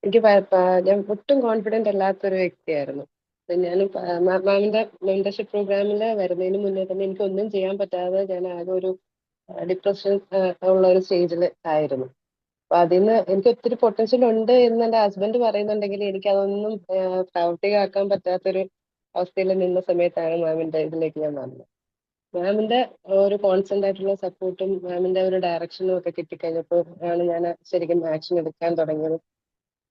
എനിക്ക് ഞാൻ ഒട്ടും കോൺഫിഡന്റ് അല്ലാത്തൊരു വ്യക്തിയായിരുന്നു. ഞാൻ മാമിന്റെ മെന്റർഷിപ്പ് പ്രോഗ്രാമിൽ വരുന്നതിന് മുന്നേ തന്നെ എനിക്ക് ഒന്നും ചെയ്യാൻ പറ്റാതെ ഞാൻ ആകെ ഒരു ഡിപ്രഷൻ ഉള്ള ഒരു സ്റ്റേജിൽ ആയിരുന്നു. അപ്പൊ അതിന്ന് എനിക്ക് ഒത്തിരി പൊട്ടൻഷ്യൽ ഉണ്ട് എന്ന് എന്റെ ഹസ്ബൻഡ് പറയുന്നുണ്ടെങ്കിൽ എനിക്ക് അതൊന്നും പ്രാവർത്തികമാക്കാൻ പറ്റാത്തൊരു അവസ്ഥയിൽ നിന്ന സമയത്താണ് മാമിന്റെ ഇതിലേക്ക് ഞാൻ വന്നത്. മാമിന്റെ ഒരു കോൺസ്റ്റന്റ് ആയിട്ടുള്ള സപ്പോർട്ടും മാമിന്റെ ഒരു ഡയറക്ഷനും ഒക്കെ കിട്ടിക്കഴിഞ്ഞപ്പോൾ ആണ് ഞാൻ ശരിക്കും ആക്ഷൻ എടുക്കാൻ തുടങ്ങിയത്.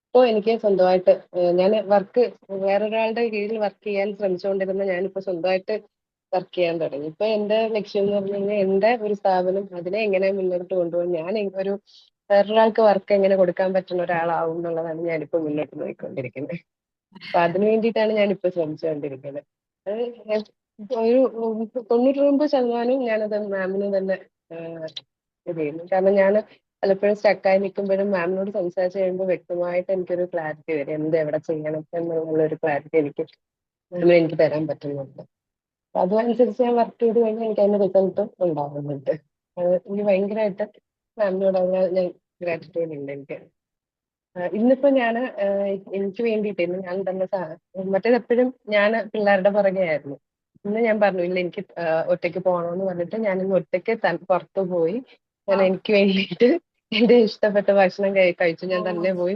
ഇപ്പൊ എനിക്ക് സ്വന്തമായിട്ട് ഞാൻ വർക്ക് വേറൊരാളുടെ കീഴിൽ വർക്ക് ചെയ്യാൻ ശ്രമിച്ചുകൊണ്ടിരുന്ന ഞാനിപ്പോ സ്വന്തമായിട്ട് വർക്ക് ചെയ്യാൻ തുടങ്ങി. ഇപ്പൊ എന്റെ ലക്ഷ്യം എന്ന് പറഞ്ഞു കഴിഞ്ഞാൽ എന്റെ ഒരു സ്ഥാപനം അതിനെ എങ്ങനെ മുന്നോട്ട് കൊണ്ടുപോകും, ഒരു വേറൊരാൾക്ക് വർക്ക് എങ്ങനെ കൊടുക്കാൻ പറ്റുന്ന ഒരാളാവും എന്നുള്ളതാണ് ഞാനിപ്പോ മുന്നോട്ട് പോയിക്കൊണ്ടിരിക്കുന്നത്. അപ്പൊ അതിനു വേണ്ടിയിട്ടാണ് ഞാനിപ്പോ ശ്രമിച്ചുകൊണ്ടിരിക്കുന്നത്. അത് ഒരു 99% ഞാനത് മാമിന് തന്നെ ഇത് ചെയ്യുന്നു. കാരണം ഞാൻ പലപ്പോഴും സ്റ്റക്കായി നിൽക്കുമ്പോഴും മാമിനോട് സംസാരിച്ച് കഴിയുമ്പോൾ വ്യക്തമായിട്ട് എനിക്കൊരു ക്ലാരിറ്റി വരും, എന്ത് എവിടെ ചെയ്യണം എന്നുള്ള ഒരു ക്ലാരിറ്റി എനിക്ക് തരാൻ പറ്റുന്നുണ്ട്. അപ്പൊ അതനുസരിച്ച് ഞാൻ വർക്ക് ചെയ്ത് കഴിഞ്ഞാൽ എനിക്ക് അതിന്റെ റിസൾട്ടും ഉണ്ടാകുന്നുണ്ട്. എനിക്ക് ഭയങ്കരമായിട്ട് മാമിനോട് ഞാൻ ഗ്രാറ്റിറ്റ്യൂഡ് ഉണ്ട് എനിക്ക്. ഇന്നിപ്പോ ഞാന് എനിക്ക് വേണ്ടിയിട്ട് ഇന്ന് ഞാൻ തന്നെ മറ്റേത് എപ്പോഴും ഞാൻ പിള്ളേരുടെ പുറകെ ആയിരുന്നു. ഇന്ന് ഞാൻ പറഞ്ഞു ഇല്ല, എനിക്ക് ഒറ്റയ്ക്ക് പോകണമെന്ന് പറഞ്ഞിട്ട് ഞാൻ ഇന്ന് ഒറ്റയ്ക്ക് പുറത്തു പോയി ഞാൻ എനിക്ക് വേണ്ടിയിട്ട് എന്റെ ഇഷ്ടപ്പെട്ട ഭക്ഷണം കഴിച്ചു. ഞാൻ തന്നെ പോയി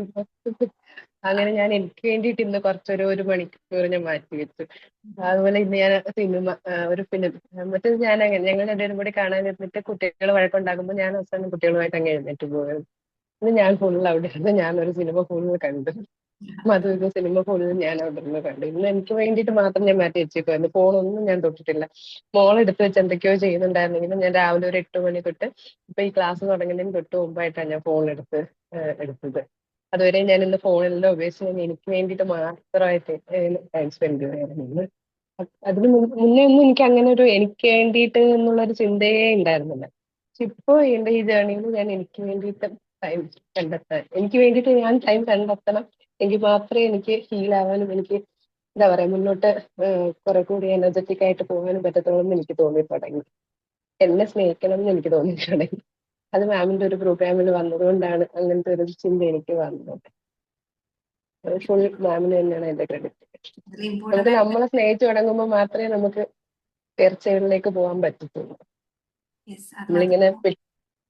അങ്ങനെ ഞാൻ എനിക്ക് വേണ്ടിയിട്ട് ഇന്ന് ഒരു മണിക്കൂർ ഞാൻ മാറ്റി വെച്ചു. അതുപോലെ ഇന്ന് ഞാൻ സിനിമ ഒരു ഫിലിം മറ്റേത് ഞാൻ അങ്ങനെ ഞങ്ങൾ രണ്ടുപേരും കൂടി കാണാൻ ഇരുന്നിട്ട് കുട്ടികൾ വഴക്കുണ്ടാകുമ്പോൾ ഞാൻ അവസാനം കുട്ടികളുമായിട്ട് അങ്ങ് എഴുന്നേറ്റ് പോകും. ഇന്ന് ഞാൻ ഫുൾ അവിടെ ഇരുന്ന് ഞാനൊരു സിനിമ ഫുൾ കണ്ടു. മധുവിന്റെ സിനിമ ഫുൾ ഞാൻ അവിടെ നിന്ന് കണ്ടു. ഇന്ന് എനിക്ക് വേണ്ടിയിട്ട് മാത്രം ഞാൻ മാറ്റി വെച്ചേക്കുവായിരുന്നു. ഫോണൊന്നും ഞാൻ തൊട്ടിട്ടില്ല. മോൾ എടുത്ത് വെച്ച് എന്തൊക്കെയോ ചെയ്യുന്നുണ്ടായിരുന്നെങ്കിലും ഞാൻ രാവിലെ ഒരു 8 മണി തൊട്ട് ഇപ്പൊ ഈ ക്ലാസ് തുടങ്ങുന്നതിന് തൊട്ട് മുമ്പായിട്ടാണ് ഞാൻ ഫോൺ എടുത്തത്. അതുവരെ ഞാൻ ഇന്ന് ഫോണെല്ലാം ഉപയോഗിച്ച് ഞാൻ എനിക്ക് വേണ്ടിയിട്ട് മാത്രമായിട്ട് ടൈം സ്പെൻഡ് ചെയ്യുമായിരുന്നു ഇന്ന്. അതിന് മുന്നേ ഒന്നും എനിക്ക് അങ്ങനെ ഒരു എനിക്ക് വേണ്ടിയിട്ട് എന്നുള്ള ഒരു ചിന്തയേ ഉണ്ടായിരുന്നില്ല. പക്ഷെ ഇപ്പോ എന്റെ ഈ ജേർണിയിൽ ഞാൻ എനിക്ക് വേണ്ടിയിട്ട് ടൈം കണ്ടെത്താൻ എനിക്ക് വേണ്ടിയിട്ട് ഞാൻ ടൈം കണ്ടെത്തണം. എങ്കിൽ മാത്രമേ എനിക്ക് ഹീൽ ആവാനും എനിക്ക് എന്താ പറയാ മുന്നോട്ട് കുറെ കൂടി എനർജറ്റിക് ആയിട്ട് പോകാനും പറ്റത്തുള്ളൂ എന്ന് എനിക്ക് തോന്നി തുടങ്ങി. എന്നെ സ്നേഹിക്കണം എന്ന് എനിക്ക് തോന്നി തുടങ്ങി. അത് മാമിന്റെ ഒരു പ്രോഗ്രാമിൽ വന്നതുകൊണ്ടാണ് അങ്ങനത്തെ ഒരു ചിന്ത എനിക്ക് വന്നത്. ഫുൾ മാമിന് തന്നെയാണ് എന്റെ ക്രെഡിറ്റ്. നമുക്ക് ഇമ്പോർട്ടന്റ് ആയിട്ട്. നമ്മളെ സ്നേഹിച്ചു തുടങ്ങുമ്പോൾ മാത്രമേ നമുക്ക് ഉയർച്ചകളിലേക്ക് പോകാൻ പറ്റത്തുള്ളൂ. യെസ്, അത് നമ്മളിങ്ങനെ മാത്രമല്ല.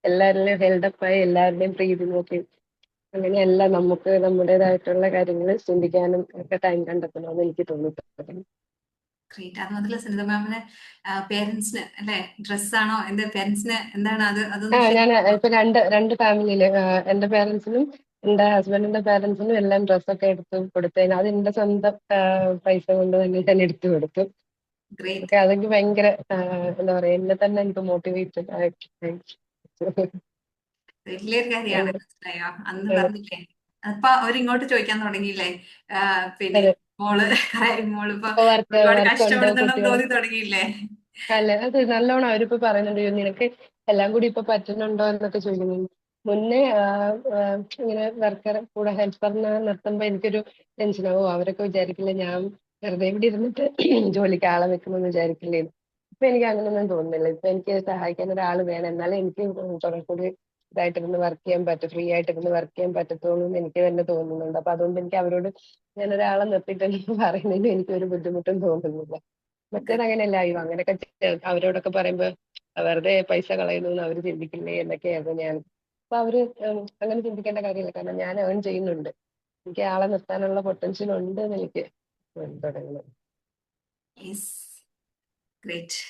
എല്ലാവരുടെയും ഹെൽഡപ്പായി എല്ലാവരുടെയും പ്രീതി നോക്കി അങ്ങനെയല്ല നമുക്ക് നമ്മുടേതായിട്ടുള്ള കാര്യങ്ങൾ ചിന്തിക്കാനും ഒക്കെ ടൈം കണ്ടെത്തണമെന്ന് എനിക്ക് തോന്നിയിട്ടുണ്ട്. ഗ്രേറ്റ്. അത് മാത്രമല്ല സുനിത മാമിന് പേരൻസിന് അല്ലെ ഡ്രസ്സാണോ എന്റെ പേരൻസിന് എന്താണ് അത് അതൊന്ന് ഷെയർ ഞാൻ ചെയ്യാമോ? ഇപ്പൊ രണ്ട് ഫാമിലിയില് എന്റെ പേരൻസിനും എന്റെ ഹസ്ബൻഡിന്റെ പേരൻസിനും എല്ലാം ഡ്രസ്സൊക്കെ എടുത്ത് കൊടുത്തതിന് അത് എന്റെ സ്വന്തം പൈസ കൊണ്ട് തന്നെ ഞാൻ എടുത്തു കൊടുത്തു. ഗ്രേറ്റ്. ഓക്കെ, അതെനിക്ക് ഭയങ്കര എന്താ പറയാ എന്നെ തന്നെ എനിക്ക് മോട്ടിവേറ്റഡ് ആയിട്ട് വലിയൊരു കാര്യമാണ്, ഭയങ്കര മനസ്സിലായോ? അന്ന് പറഞ്ഞില്ലേ, അപ്പൊ അവരിങ്ങോട്ട് ചോദിക്കാൻ തുടങ്ങിയില്ലേ? പിന്നെ അതെ. മോള് മോളിപ്പോ ഇപ്പൊ ഒരുപാട് വർക്കുണ്ടോ കഷ്ടപ്പെടുന്നുണ്ടെന്ന് കുട്ടികൾ തോന്നി തുടങ്ങിയില്ലേ? അല്ല അത് നല്ലോണം അവരിപ്പോ പറയുന്നുണ്ട്, "അയ്യോ, നിനക്ക് എല്ലാം കൂടി ഇപ്പൊ പറ്റുന്നുണ്ടോ എന്നൊക്കെ ചോദിക്കുന്നു." മുന്നേ ഇങ്ങനെ വർക്കർ കൂടെ ഹെൽപ്പറിനെ നിർത്തുമ്പോ എനിക്കൊരു ടെൻഷനാവോ അവരൊക്കെ വിചാരിക്കില്ല ഞാൻ വെറുതെ ഇവിടെ ഇരുന്നിട്ട് ജോലിക്ക് ആളെ വെക്കുമെന്ന് വിചാരിക്കില്ലേ. ഇപ്പൊ എനിക്ക് അങ്ങനൊന്നും തോന്നുന്നില്ല. ഇപ്പൊ എനിക്ക് സഹായിക്കാൻ ഒരാൾ വേണം, എന്നാലേ എനിക്ക് കുറെ കൂടി ഇതായിട്ടിരുന്ന് വർക്ക് ചെയ്യാൻ പറ്റും, ഫ്രീ ആയിട്ടിരുന്ന് വർക്ക് ചെയ്യാൻ പറ്റത്തുള്ളൂ എന്ന് എനിക്ക് തന്നെ തോന്നുന്നുണ്ട്. അപ്പൊ അതുകൊണ്ട് എനിക്ക് അവരോട് ഞാൻ ഒരാളെ നിർത്തിയിട്ടെന്ന് പറയുന്നതിന് എനിക്ക് ഒരു ബുദ്ധിമുട്ടും തോന്നുന്നില്ല. മറ്റേത് അങ്ങനെയല്ല, അയ്യോ അങ്ങനെയൊക്കെ അവരോടൊക്കെ പറയുമ്പോ വെറുതെ പൈസ കളയുന്നു എന്ന് അവര് ചിന്തിക്കില്ലേ എന്നൊക്കെയായിരുന്നു ഞാൻ. അപ്പൊ അവര് അങ്ങനെ ചിന്തിക്കേണ്ട കാര്യമില്ല, കാരണം ഞാൻ ഏൺ ചെയ്യുന്നുണ്ട്. എനിക്ക് ആളെ നിർത്താനുള്ള പൊട്ടൻഷ്യൽ ഉണ്ട് എന്ന് എനിക്ക് തുടങ്ങുന്നു. Yes, great.